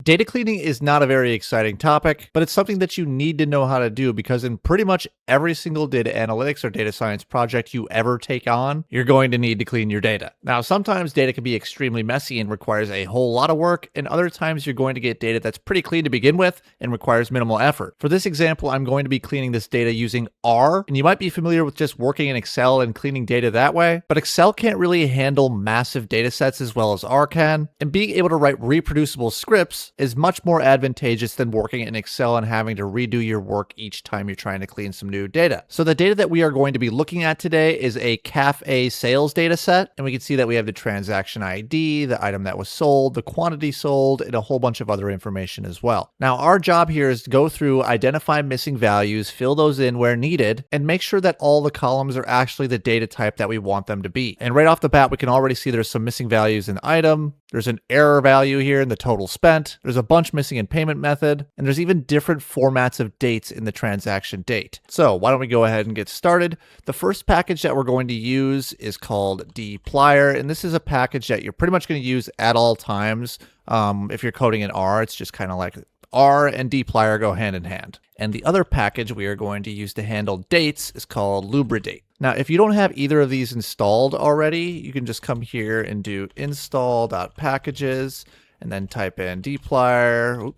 Data cleaning is not a very exciting topic, but it's something that you need to know how to do because in pretty much every single data analytics or data science project you ever take on, you're going to need to clean your data. Now, sometimes data can be extremely messy and requires a whole lot of work, and other times you're going to get data that's pretty clean to begin with and requires minimal effort. For this example, I'm going to be cleaning this data using R, and you might be familiar with just working in Excel and cleaning data that way, but Excel can't really handle massive data sets as well as R can, and being able to write reproducible scripts is much more advantageous than working in Excel and having to redo your work each time you're trying to clean some new data. So the data that we are going to be looking at today is a cafe sales data set, and we can see that we have the transaction ID, the item that was sold, the quantity sold, and a whole bunch of other information as well. Now, our job here is to go through, identify missing values, fill those in where needed, and make sure that all the columns are actually the data type that we want them to be. And right off the bat, we can already see there's some missing values in item, there's an error value here in the total spent, there's a bunch missing in payment method, and there's even different formats of dates in the transaction date. So why don't we go ahead and get started? The first package that we're going to use is called dplyr, and this is a package that you're pretty much going to use at all times. If you're coding in R, it's just kind of like R and dplyr go hand in hand. And the other package we are going to use to handle dates is called lubridate. Now, if you don't have either of these installed already, you can just come here and do install.packages and then type in dplyr,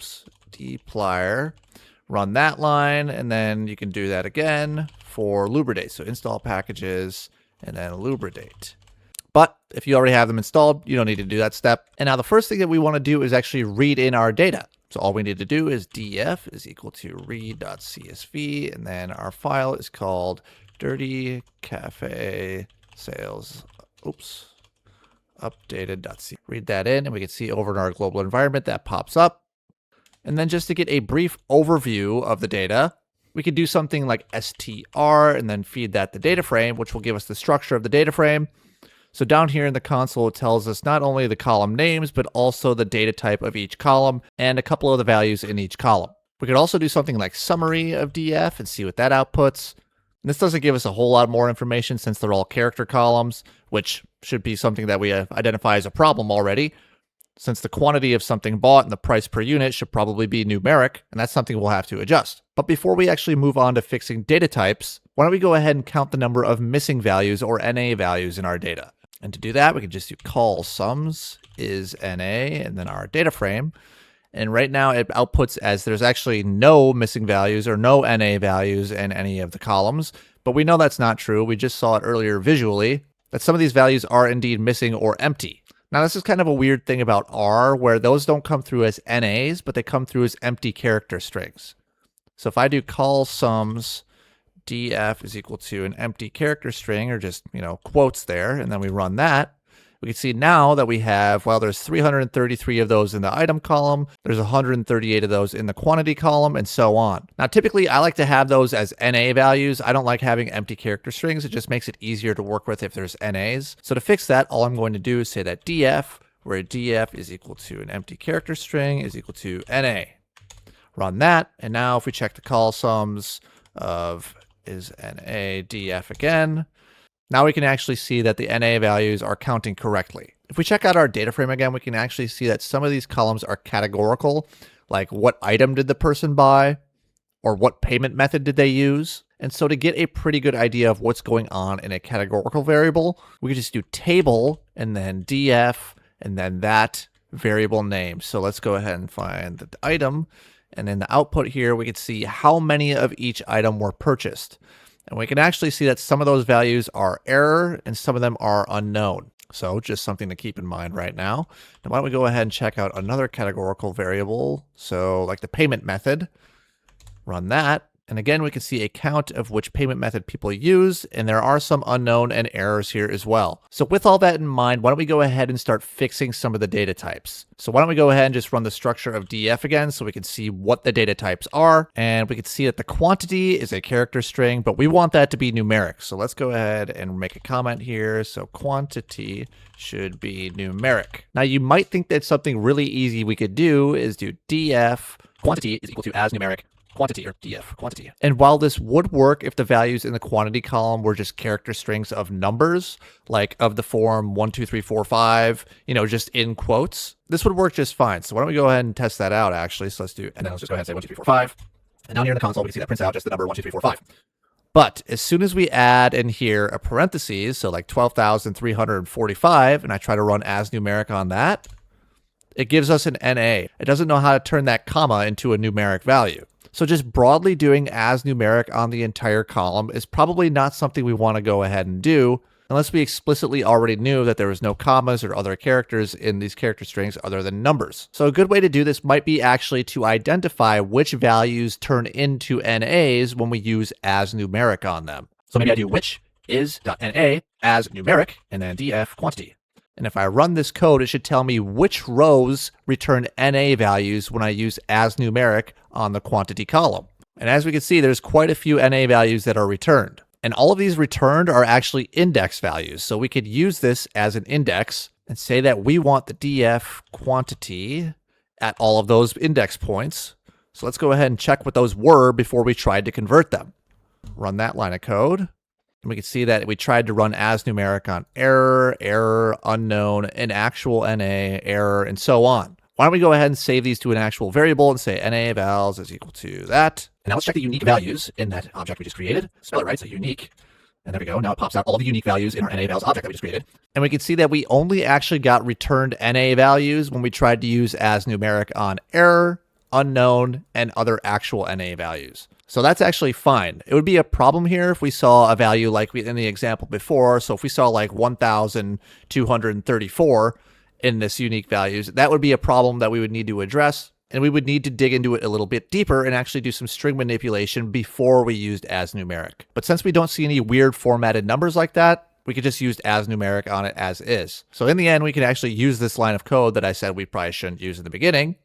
run that line, and then you can do that again for lubridate. So install packages and then lubridate. But if you already have them installed, you don't need to do that step. And now the first thing that we want to do is actually read in our data. So all we need to do is df is equal to read.csv, and then our file is called dirty cafe sales, updated.c. Read that in, and we can see over in our global environment that pops up. And then just to get a brief overview of the data, we could do something like str and then feed that the data frame, which will give us the structure of the data frame. So down here in the console, it tells us not only the column names, but also the data type of each column and a couple of the values in each column. We could also do something like summary of df and see what that outputs. And this doesn't give us a whole lot more information since they're all character columns, which should be something that we identify as a problem already, since the quantity of something bought and the price per unit should probably be numeric, and that's something we'll have to adjust. But before we actually move on to fixing data types, why don't we go ahead and count the number of missing values or NA values in our data. And to do that, we can just do call sums is.na and then our data frame. And right now it outputs as there's actually no missing values or no NA values in any of the columns. But we know that's not true. We just saw it earlier visually that some of these values are indeed missing or empty. Now, this is kind of a weird thing about R where those don't come through as NAs, but they come through as empty character strings. So if I do call sums df is equal to an empty character string or just, quotes there, and then we run that, we can see now that we have, well, there's 333 of those in the item column, there's 138 of those in the quantity column, and so on. Now, typically, I like to have those as NA values. I don't like having empty character strings. It just makes it easier to work with if there's NAs. So to fix that, all I'm going to do is say that df, where df is equal to an empty character string is equal to NA. Run that, and now if we check the call sums of is.na df again, now we can actually see that the NA values are counting correctly. If we check out our data frame again, we can actually see that some of these columns are categorical, like what item did the person buy, or what payment method did they use. And so to get a pretty good idea of what's going on in a categorical variable, we can just do table and then df and then that variable name. So let's go ahead and find the item. And in the output here, we can see how many of each item were purchased. And we can actually see that some of those values are error and some of them are unknown. So just something to keep in mind right now. Now, why don't we go ahead and check out another categorical variable. So like the payment method, run that. And again, we can see a count of which payment method people use, and there are some unknown and errors here as well. So with all that in mind, why don't we go ahead and start fixing some of the data types? So why don't we go ahead and just run the structure of df again so we can see what the data types are, and we can see that the quantity is a character string, but we want that to be numeric. So let's go ahead and make a comment here. So quantity should be numeric. Now you might think that something really easy we could do is do df quantity is equal to as.numeric quantity, or df quantity. And while this would work if the values in the quantity column were just character strings of numbers, like of the form 1, 2, 3, 4, 5, just in quotes, this would work just fine. So why don't we go ahead and test that out, actually. So let's do, and then let's just go ahead and say 1, 2, 3, 4, 5. And down here in the console, we can see that prints out just the number 1, 2, 3, 4, 5. But as soon as we add in here a parentheses, so like 12,345, and I try to run as numeric on that, it gives us an NA. It doesn't know how to turn that comma into a numeric value. So just broadly doing as numeric on the entire column is probably not something we want to go ahead and do unless we explicitly already knew that there was no commas or other characters in these character strings other than numbers. So a good way to do this might be actually to identify which values turn into NAs when we use as numeric on them. So maybe I do which is.na as numeric and then df quantity. And if I run this code, it should tell me which rows return NA values when I use as numeric on the quantity column. And as we can see, there's quite a few NA values that are returned. And all of these returned are actually index values. So we could use this as an index and say that we want the df quantity at all of those index points. So let's go ahead and check what those were before we tried to convert them. Run that line of code. And we can see that we tried to run as numeric on error, error, unknown, an actual NA, error, and so on. Why don't we go ahead and save these to an actual variable and say NA vals is equal to that. And now let's check the unique values in that object we just created. Spell it right, so unique. And there we go. Now it pops out all the unique values in our NA vals object that we just created. And we can see that we only actually got returned NA values when we tried to use as numeric on error, unknown, and other actual NA values. So that's actually fine. It would be a problem here if we saw a value like in the example before. So if we saw like 1,234 in this unique values, that would be a problem that we would need to address. And we would need to dig into it a little bit deeper and actually do some string manipulation before we used as numeric. But since we don't see any weird formatted numbers like that, we could just use as numeric on it as is. So in the end, we can actually use this line of code that I said we probably shouldn't use in the beginning.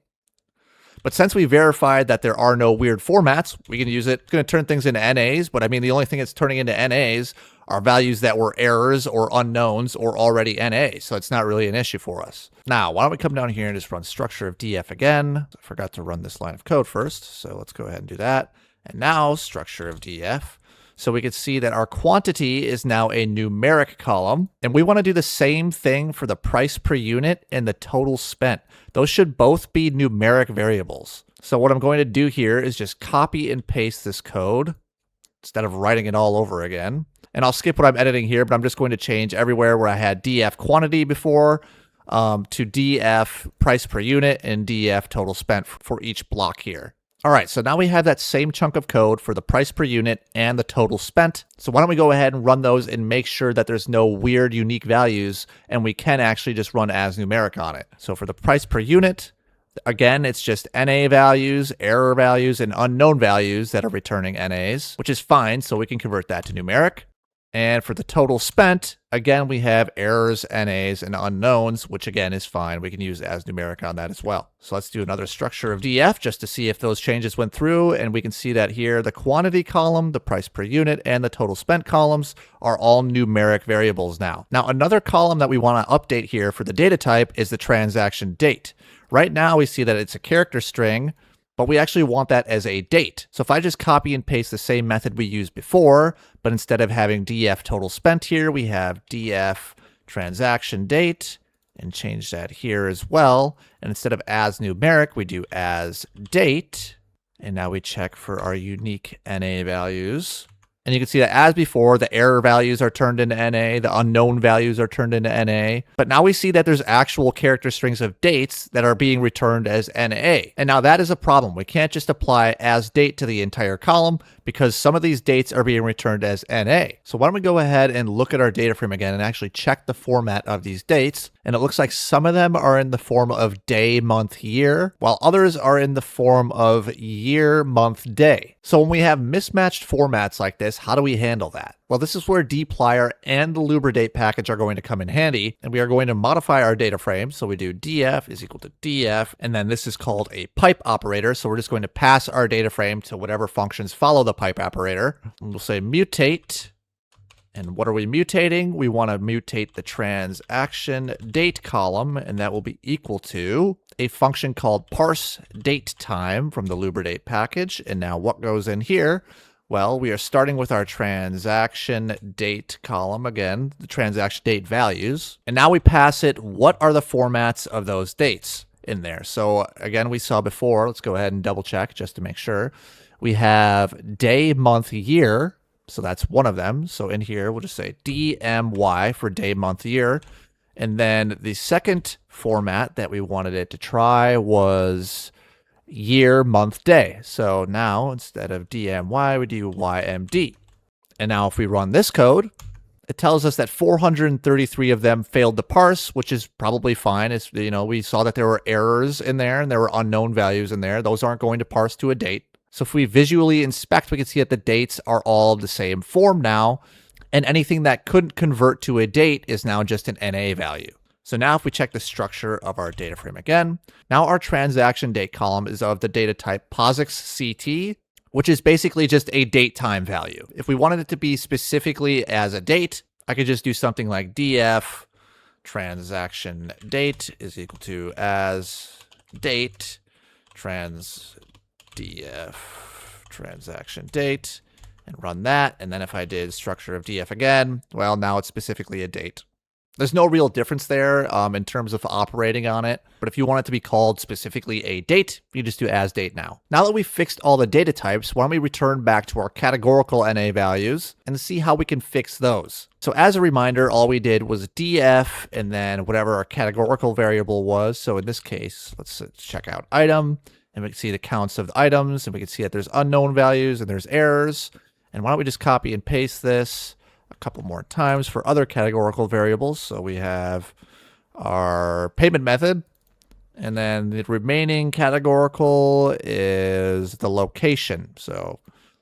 But since we verified that there are no weird formats, we can use it. It's going to turn things into NAs, but I mean, the only thing it's turning into NAs are values that were errors or unknowns or already NA, so it's not really an issue for us. Now, why don't we come down here and just run structure of df again. I forgot to run this line of code first, so let's go ahead and do that. And now structure of df. So we can see that our quantity is now a numeric column, and we want to do the same thing for the price per unit and the total spent. Those should both be numeric variables. So what I'm going to do here is just copy and paste this code instead of writing it all over again. And I'll skip what I'm editing here, but I'm just going to change everywhere where I had df quantity before to df price per unit and df total spent for each block here. All right, so now we have that same chunk of code for the price per unit and the total spent. So why don't we go ahead and run those and make sure that there's no weird unique values and we can actually just run as numeric on it. So for the price per unit, again, it's just NA values, error values, and unknown values that are returning NAs, which is fine, so we can convert that to numeric. And for the total spent, again, we have errors, NAs, and unknowns, which again is fine. We can use as numeric on that as well. So let's do another structure of df just to see if those changes went through. And we can see that here, the quantity column, the price per unit, and the total spent columns are all numeric variables now. Now, another column that we want to update here for the data type is the transaction date. Right now, we see that it's a character string, but we actually want that as a date. So if I just copy and paste the same method we used before, but instead of having df total spent here, we have df transaction date, and change that here as well. And instead of as numeric, we do as date. And now we check for our unique NA values. And you can see that as before, the error values are turned into NA, the unknown values are turned into NA. But now we see that there's actual character strings of dates that are being returned as NA. And now that is a problem. We can't just apply as date to the entire column because some of these dates are being returned as NA. So why don't we go ahead and look at our data frame again and actually check the format of these dates. And it looks like some of them are in the form of day, month, year, while others are in the form of year, month, day. So when we have mismatched formats like this, how do we handle that? Well, this is where dplyr and the lubridate package are going to come in handy, and we are going to modify our data frame. So we do df is equal to df, and then this is called a pipe operator. So we're just going to pass our data frame to whatever functions follow the pipe operator. And we'll say mutate. And what are we mutating? We want to mutate the transaction date column, and that will be equal to, a function called parse date time from the lubridate package. And now what goes in here? Well, we are starting with our transaction date column, again, the transaction date values. And now we pass it what are the formats of those dates in there. So again, we saw before, let's go ahead and double check just to make sure. We have day, month, year. So that's one of them. So in here, we'll just say DMY for day, month, year. And then the second format that we wanted it to try was year, month, day. So now instead of DMY, we do YMD. And now if we run this code, it tells us that 433 of them failed to parse, which is probably fine. It's, we saw that there were errors in there and there were unknown values in there. Those aren't going to parse to a date. So if we visually inspect, we can see that the dates are all the same form now. And anything that couldn't convert to a date is now just an NA value. So now if we check the structure of our data frame again, now our transaction date column is of the data type POSIXct, which is basically just a date time value. If we wanted it to be specifically as a date, I could just do something like df transaction date is equal to as date df transaction date and run that. And then if I did structure of df again, well, now it's specifically a date. There's no real difference there in terms of operating on it. But if you want it to be called specifically a date, you just do as date now. Now that we've fixed all the data types, why don't we return back to our categorical NA values and see how we can fix those. So as a reminder, all we did was df and then whatever our categorical variable was. So in this case, let's check out item and we can see the counts of the items and we can see that there's unknown values and there's errors. And why don't we just copy and paste this a couple more times for other categorical variables. So we have our payment method, and then the remaining categorical is the location. So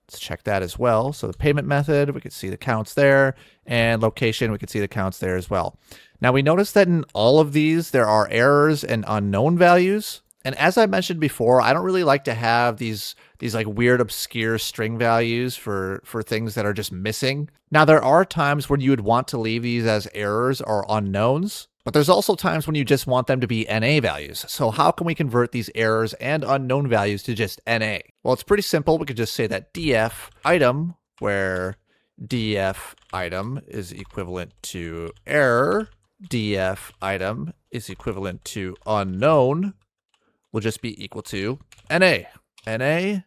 let's check that as well. So the payment method, we can see the counts there, and location, we can see the counts there as well. Now we notice that in all of these, there are errors and unknown values. And as I mentioned before, I don't really like to have these like weird obscure string values for things that are just missing. Now there are times when you would want to leave these as errors or unknowns, but there's also times when you just want them to be NA values. So how can we convert these errors and unknown values to just NA? Well, it's pretty simple. We could just say that df item, where df item is equivalent to error, df item is equivalent to unknown, will just be equal to NA. NA,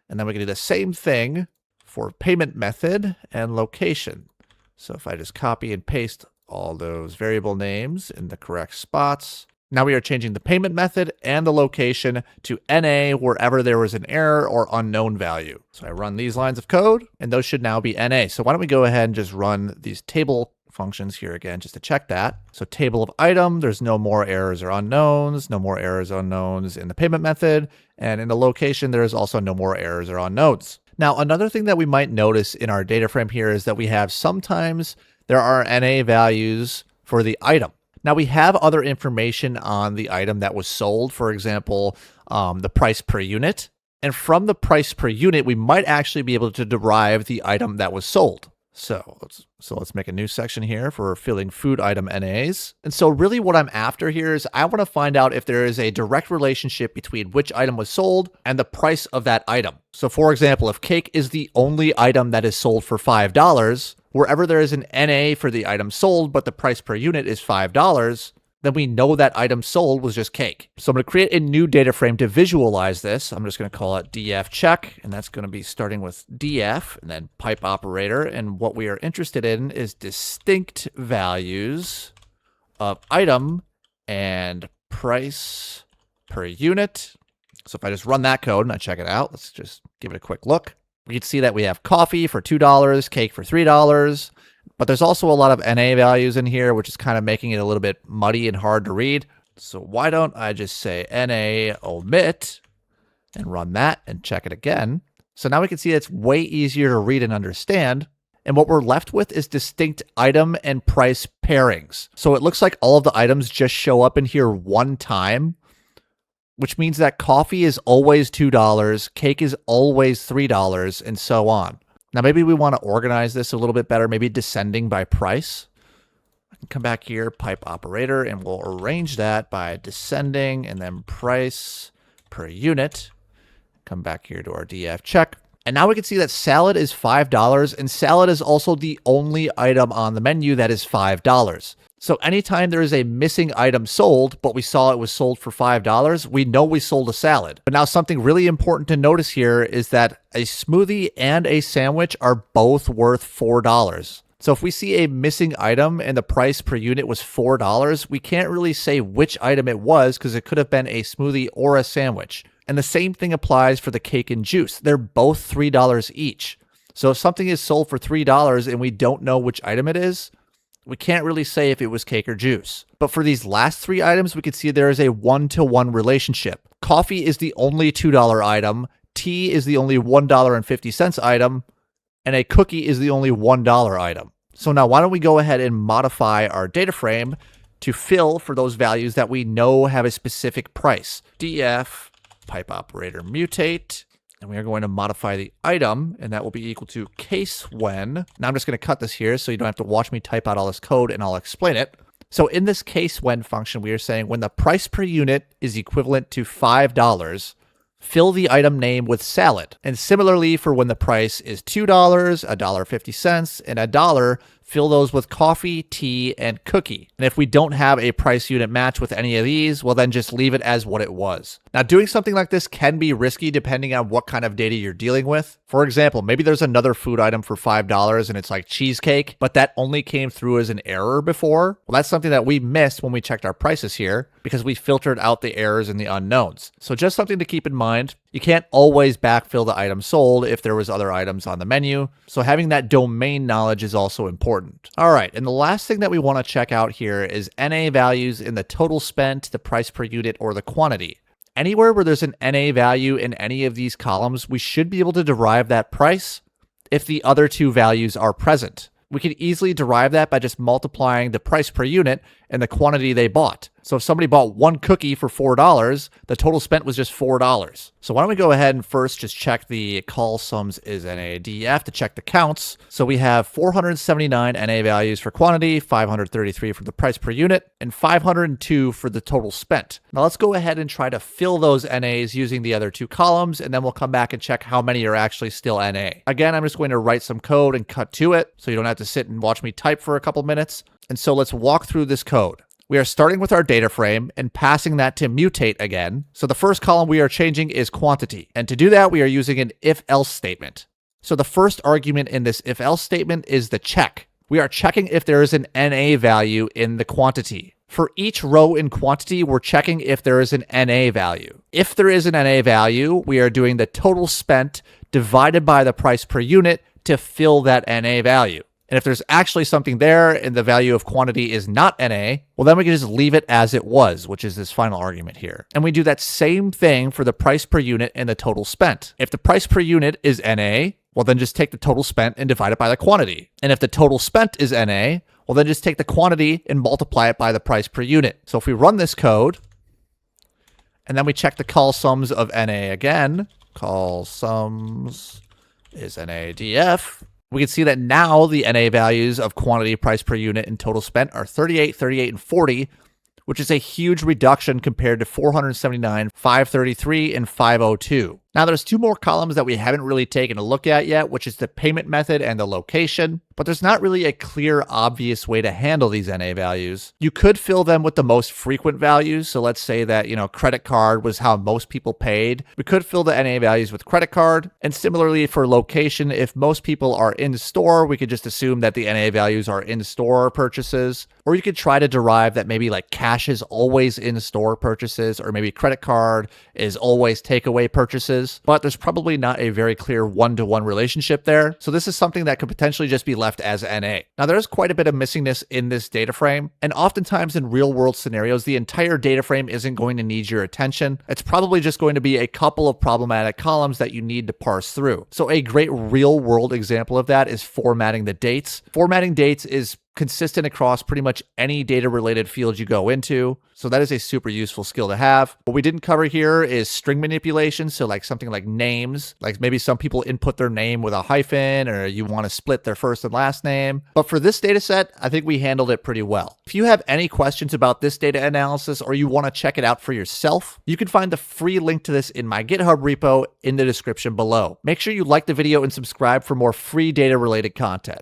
and then we can do the same thing for payment method and location. So if I just copy and paste all those variable names in the correct spots, now we are changing the payment method and the location to NA wherever there was an error or unknown value. So I run these lines of code, and those should now be NA. So why don't we go ahead and just run these table functions here again just to check that. So table of item, there's no more errors or unknowns, no more errors or unknowns in the payment method, and in the location there's also no more errors or unknowns. Now another thing that we might notice in our data frame here is that we have sometimes there are NA values for the item. Now we have other information on the item that was sold, for example, the price per unit, and from the price per unit we might actually be able to derive the item that was sold. So let's make a new section here for filling food item NAs. And so really what I'm after here is I want to find out if there is a direct relationship between which item was sold and the price of that item. So for example, if cake is the only item that is sold for $5, wherever there is an NA for the item sold, but the price per unit is $5, then we know that item sold was just cake. So I'm going to create a new data frame to visualize this. I'm just going to call it df check, and that's going to be starting with df and then pipe operator. And what we are interested in is distinct values of item and price per unit. So if I just run that code and I check it out, let's just give it a quick look. We can see that we have coffee for $2, cake for $3. But there's also a lot of NA values in here, which is kind of making it a little bit muddy and hard to read. So why don't I just say NA omit and run that and check it again. So now we can see it's way easier to read and understand. And what we're left with is distinct item and price pairings. So it looks like all of the items just show up in here one time, which means that coffee is always $2, cake is always $3, and so on. Now, maybe we want to organize this a little bit better, maybe descending by price. I Come back here, pipe operator, and we'll arrange that by descending and then price per unit. Come back here to our df check. And now we can see that salad is $5, and salad is also the only item on the menu that is $5. So anytime there is a missing item sold, but we saw it was sold for $5, we know we sold a salad. But now something really important to notice here is that a smoothie and a sandwich are both worth $4. So if we see a missing item and the price per unit was $4, we can't really say which item it was because it could have been a smoothie or a sandwich. And the same thing applies for the cake and juice. They're both $3 each. So if something is sold for $3 and we don't know which item it is, we can't really say if it was cake or juice. But for these last three items, we can see there is a 1-to-1 relationship. Coffee is the only $2 item, tea is the only $1.50 item, and a cookie is the only $1 item. So now why don't we go ahead and modify our data frame to fill for those values that we know have a specific price. df pipe operator mutate. And we are going to modify the item, and that will be equal to case when. Now I'm just going to cut this here so you don't have to watch me type out all this code, and I'll explain it. So in this case when function, we are saying when the price per unit is equivalent to $5, fill the item name with salad. And similarly for when the price is $2, $1.50, and $1, fill those with coffee, tea, and cookie. And if we don't have a price unit match with any of these, well then just leave it as what it was. Now doing something like this can be risky depending on what kind of data you're dealing with. For example, maybe there's another food item for $5 and it's like cheesecake, but that only came through as an error before. Well, that's something that we missed when we checked our prices here because we filtered out the errors and the unknowns. So just something to keep in mind. You can't always backfill the item sold if there was other items on the menu. So having that domain knowledge is also important. All right, and the last thing that we want to check out here is NA values in the total spent, the price per unit, or the quantity. Anywhere where there's an NA value in any of these columns, we should be able to derive that price if the other two values are present. We can easily derive that by just multiplying the price per unit and the quantity they bought. So if somebody bought one cookie for $4, the total spent was just $4. So why don't we go ahead and first just check the call sums is.na df to check the counts. So we have 479 NA values for quantity, 533 for the price per unit, and 502 for the total spent. Now let's go ahead and try to fill those NAs using the other two columns, and then we'll come back and check how many are actually still NA. Again, I'm just going to write some code and cut to it, so you don't have to sit and watch me type for a couple minutes. And so let's walk through this code. We are starting with our data frame and passing that to mutate again. So the first column we are changing is quantity. And to do that, we are using an if-else statement. So the first argument in this if-else statement is the check. We are checking if there is an NA value in the quantity. For each row in quantity, we're checking if there is an NA value. If there is an NA value, we are doing the total spent divided by the price per unit to fill that NA value. And if there's actually something there and the value of quantity is not NA, well, then we can just leave it as it was, which is this final argument here. And we do that same thing for the price per unit and the total spent. If the price per unit is NA, well, then just take the total spent and divide it by the quantity. And if the total spent is NA, well, then just take the quantity and multiply it by the price per unit. So if we run this code, and then we check the call sums of NA again, call sums is.na df, we can see that now the NA values of quantity, price per unit, and total spent are 38, 38, and 40, which is a huge reduction compared to 479, 533, and 502. Now there's two more columns that we haven't really taken a look at yet, which is the payment method and the location, but there's not really a clear, obvious way to handle these NA values. You could fill them with the most frequent values. So let's say that, credit card was how most people paid. We could fill the NA values with credit card. And similarly for location, if most people are in store, we could just assume that the NA values are in-store purchases. Or you could try to derive that maybe like cash is always in-store purchases, or maybe credit card is always takeaway purchases. But there's probably not a very clear one-to-one relationship there. So this is something that could potentially just be left as NA. Now there's quite a bit of missingness in this data frame. And oftentimes in real world scenarios, the entire data frame isn't going to need your attention. It's probably just going to be a couple of problematic columns that you need to parse through. So a great real world example of that is formatting the dates. Formatting dates is consistent across pretty much any data related field you go into. So that is a super useful skill to have. What we didn't cover here is string manipulation. So like something like names, like maybe some people input their name with a hyphen, or you want to split their first and last name. But for this data set, I think we handled it pretty well. If you have any questions about this data analysis, or you want to check it out for yourself, you can find the free link to this in my GitHub repo in the description below. Make sure you like the video and subscribe for more free data related content.